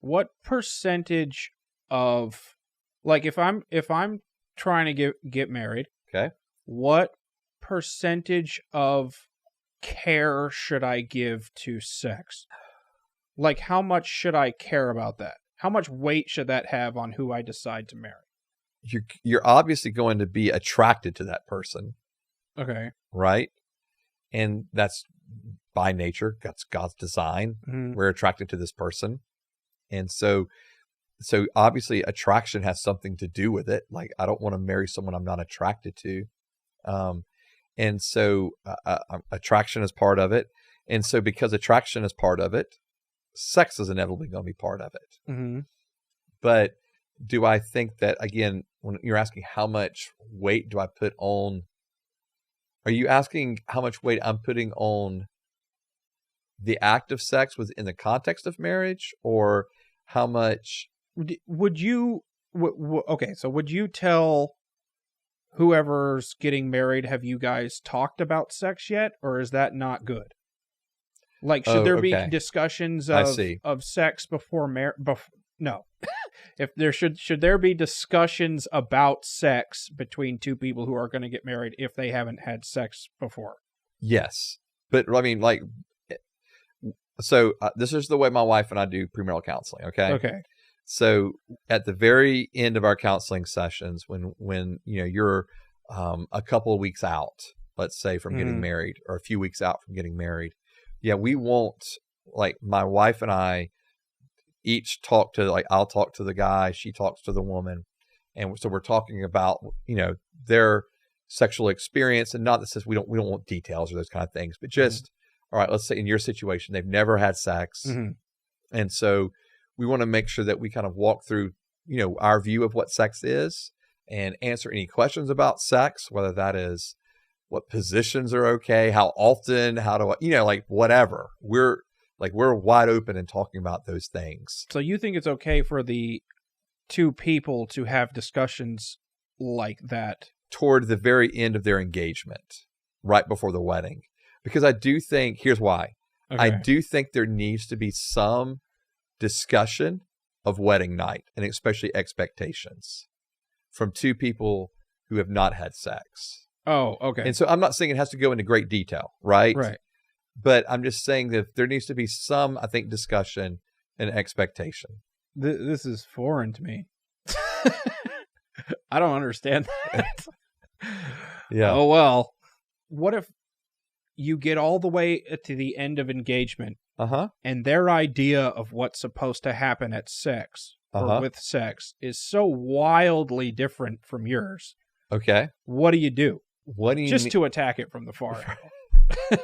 what percentage of, like, if I'm trying to get married, Okay. what percentage of care should I give to sex? Like, how much should I care about that? How much weight should that have on who I decide to marry? You're obviously going to be attracted to that person, Okay. right? And that's by nature. That's God's design. Mhm. We're attracted to this person. And so obviously attraction has something to do with it. Like, I don't want to marry someone I'm not attracted to. And so attraction is part of it. And so because attraction is part of it, sex is inevitably going to be part of it. Mm-hmm. But do I think that, again, when you're asking how much weight do I put on, are you asking how much weight I'm putting on the act of sex within the context of marriage, or how much? Would you, okay, so would you tell whoever's getting married, have you guys talked about sex yet, or is that not good? Like, should there be discussions of sex before marriage? No. If there should there be discussions about sex between two people who are going to get married if they haven't had sex before? Yes. But I mean, like, so this is the way my wife and I do premarital counseling. Okay. Okay. So at the very end of our counseling sessions, when you're a couple of weeks out, let's say, from getting married, or a few weeks out from getting married, we won't, like, my wife and I each talk to, like, I'll talk to the guy, she talks to the woman, and so we're talking about their sexual experience, and not that says we don't want details or those kind of things, but just all right, let's say in your situation they've never had sex, and so we want to make sure that we kind of walk through our view of what sex is and answer any questions about sex, whether that is what positions are okay, how often, how do I, like, whatever. We're wide open in talking about those things. So you think it's okay for the two people to have discussions like that toward the very end of their engagement, right before the wedding? Because I do think, here's why. Okay. I do think there needs to be some discussion of wedding night, and especially expectations from two people who have not had sex. Oh, okay. And so I'm not saying it has to go into great detail, right? Right. But I'm just saying that there needs to be some, I think, discussion and expectation. This is foreign to me. I don't understand that. Yeah. Oh, well. What if you get all the way to the end of engagement, and their idea of what's supposed to happen at sex or with sex is so wildly different from yours? Okay. What do you do? What do you just to attack it from the far end?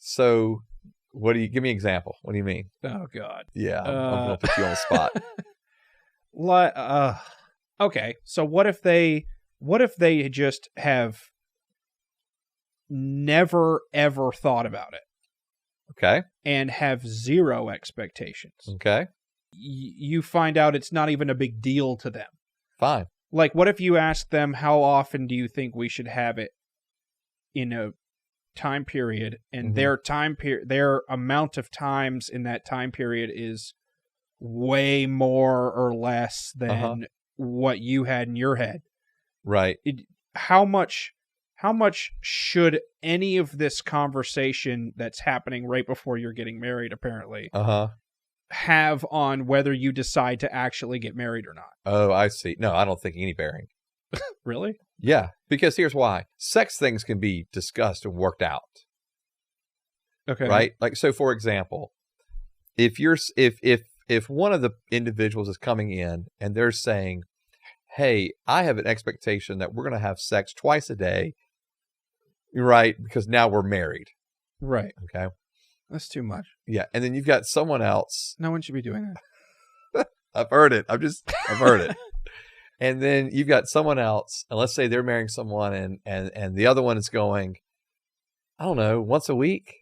So, give me an example. What do you mean? Oh, God. Yeah, I'm going to put you on the spot. Okay, so what if they just have never, ever thought about it? Okay. And have zero expectations. Okay. You find out it's not even a big deal to them. Fine. Like, what if you ask them, how often do you think we should have it in a time period, and their amount of times in that time period is way more or less than what you had in your head? Right. How much should any of this conversation that's happening right before you're getting married, apparently, have on whether you decide to actually get married or not? Oh, I see. No, I don't think any bearing. Really? Yeah, because here's why. Sex things can be discussed and worked out. Okay. Right? Like, so for example, if one of the individuals is coming in and they're saying, "Hey, I have an expectation that we're going to have sex twice a day," right? Because now we're married. Right. Okay. That's too much. Yeah. And then you've got someone else. No one should be doing that. I've heard it. I've heard it. And then you've got someone else, and let's say they're marrying someone, and the other one is going, I don't know, once a week,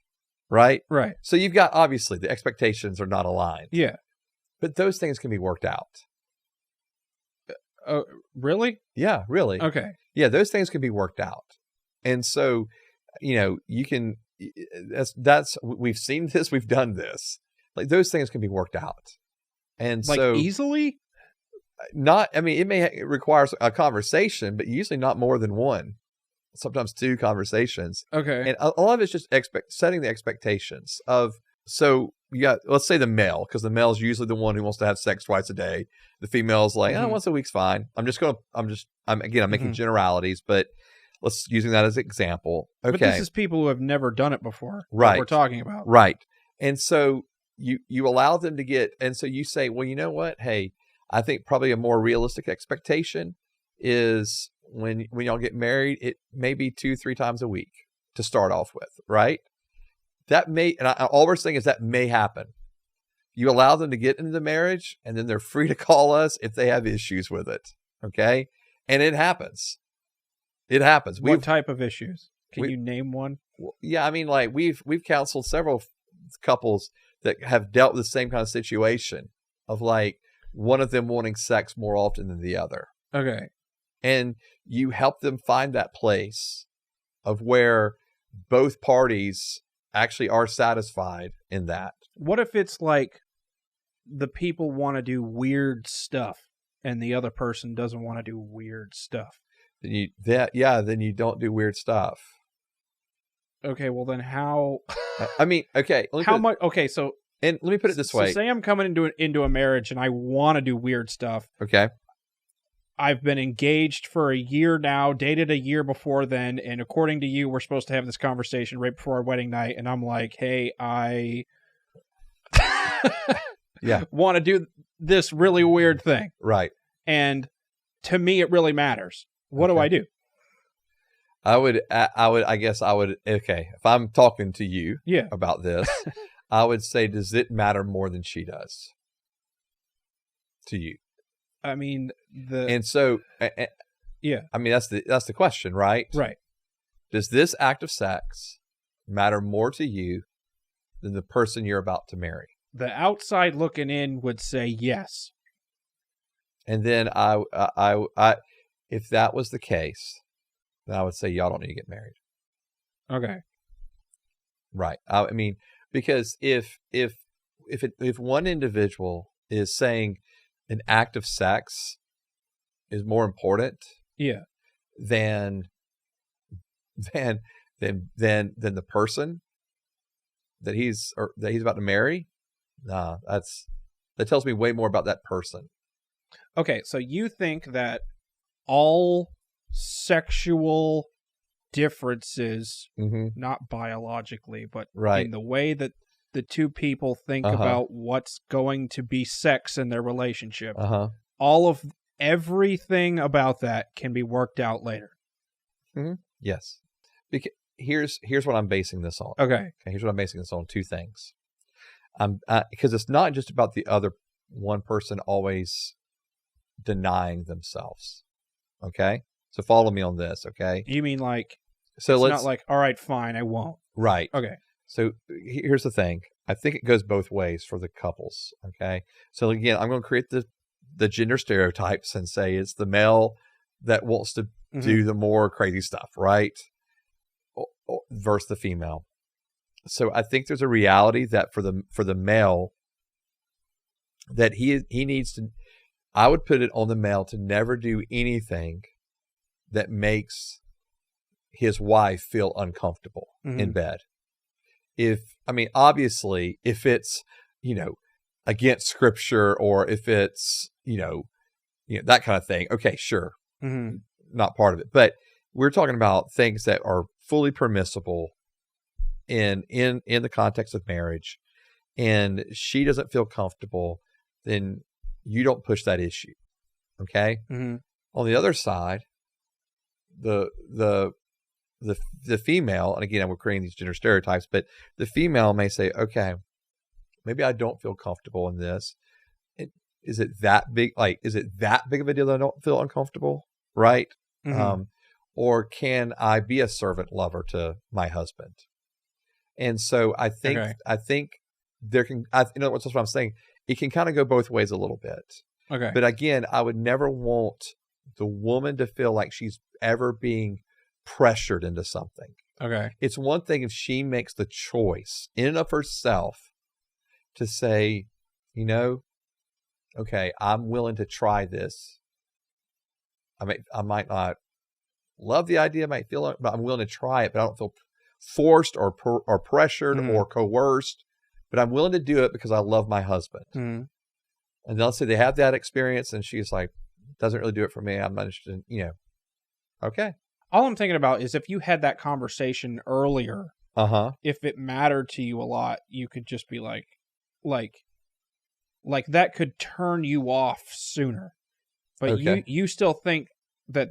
right? Right. So you've got, obviously, the expectations are not aligned. Yeah. But those things can be worked out. Really? Yeah, really. Okay. Yeah, those things can be worked out. And so, you can, we've seen this, we've done this. Like, those things can be worked out. And like so easily. I mean, it may require a conversation, but usually not more than one, sometimes two conversations. Okay. And a lot of it's just setting the expectations of, so you got, let's say the male, because the male is usually the one who wants to have sex twice a day. The female's like, oh, once a week's fine. I'm making generalities, but let's using that as an example. Okay. But this is people who have never done it before. Right. That we're talking about. Right. And so you allow them to get, and so you say, well, you know what? Hey, I think probably a more realistic expectation is when y'all get married, it may be 2-3 times a week to start off with, right? That may, and all we're saying is that may happen. You allow them to get into the marriage, and then they're free to call us if they have issues with it. Okay, and it happens. It happens. What type of issues? Can you name one? Yeah, I mean, like we've counseled several couples that have dealt with the same kind of situation of like one of them wanting sex more often than the other. Okay. And you help them find that place of where both parties actually are satisfied in that. What if it's like the people want to do weird stuff and the other person doesn't want to do weird stuff? Then you don't do weird stuff. Okay, well then how? I mean, okay. How much? Okay, so and let me put it this way. So say I'm coming into a marriage and I want to do weird stuff. Okay. I've been engaged for a year now, dated a year before then, and according to you, we're supposed to have this conversation right before our wedding night, and I'm like, hey, I want to do this really weird thing. Right. And to me, it really matters. What do I do? I guess I would, okay, if I'm talking to you about this, I would say, does it matter more than she does to you? I mean, and so, yeah, I mean, that's the question, right? Right. Does this act of sex matter more to you than the person you're about to marry? The outside looking in would say yes. And then if that was the case, then I would say y'all don't need to get married. Okay. Right. I mean, because if one individual is saying an act of sex is more important, than the person that he's about to marry, that tells me way more about that person. Okay, so you think that all sexual differences, not biologically, but in the way that the two people think about what's going to be sex in their relationship, all of everything about that can be worked out later. Yes. Because here's what I'm basing this on. Okay. Here's what I'm basing this on. Two things. Because it's not just about the other one person always denying themselves. Okay. So follow me on this. Okay. You mean like, so it's not like, all right, fine, I won't. Right. Okay. So here's the thing. I think it goes both ways for the couples. Okay. So again, I'm going to create the gender stereotypes and say it's the male that wants to do the more crazy stuff, right? Versus the female. So I think there's a reality that for the male that he needs to, I would put it on the male to never do anything that makes his wife feel uncomfortable in bed. Obviously, if it's, against scripture or if it's, that kind of thing. Okay, sure. Not part of it. But we're talking about things that are fully permissible in the context of marriage, and she doesn't feel comfortable, then you don't push that issue. Okay. On the other side, the female, and again, we're creating these gender stereotypes, but the female may say, okay, maybe I don't feel comfortable in this. Is it that big? Like, is it that big of a deal that I don't feel uncomfortable? Right. Or can I be a servant lover to my husband? And so I think there can, in other words, that's what I'm saying. It can kind of go both ways a little bit. Okay. But again, I would never want the woman to feel like she's ever being pressured into something. Okay. It's one thing if she makes the choice in and of herself to say, okay, I'm willing to try this. I might not love the idea, I might feel it, but I'm willing to try it, but I don't feel forced or pressured or coerced, but I'm willing to do it because I love my husband. And let's say they have that experience and she's like, doesn't really do it for me. I'm not interested in, okay. All I'm thinking about is if you had that conversation earlier, if it mattered to you a lot, you could just be like that could turn you off sooner. But you still think that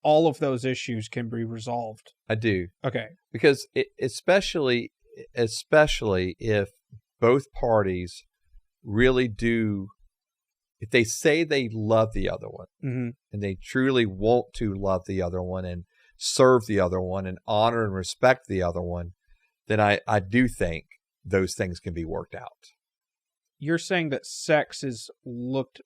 all of those issues can be resolved. I do. Okay. Because especially if both parties really do, if they say they love the other one and they truly want to love the other one and serve the other one and honor and respect the other one, then I do think those things can be worked out. You're saying that sex is looked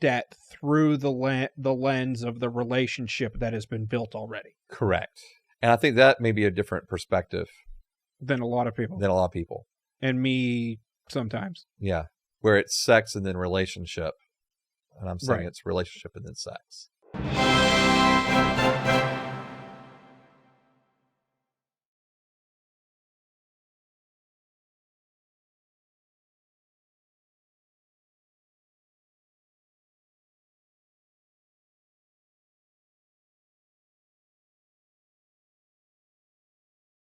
at through the lens of the relationship that has been built already. Correct. And I think that may be a different perspective than a lot of people. And me sometimes. Yeah. Where it's sex and then relationship. And I'm saying it's relationship and then sex.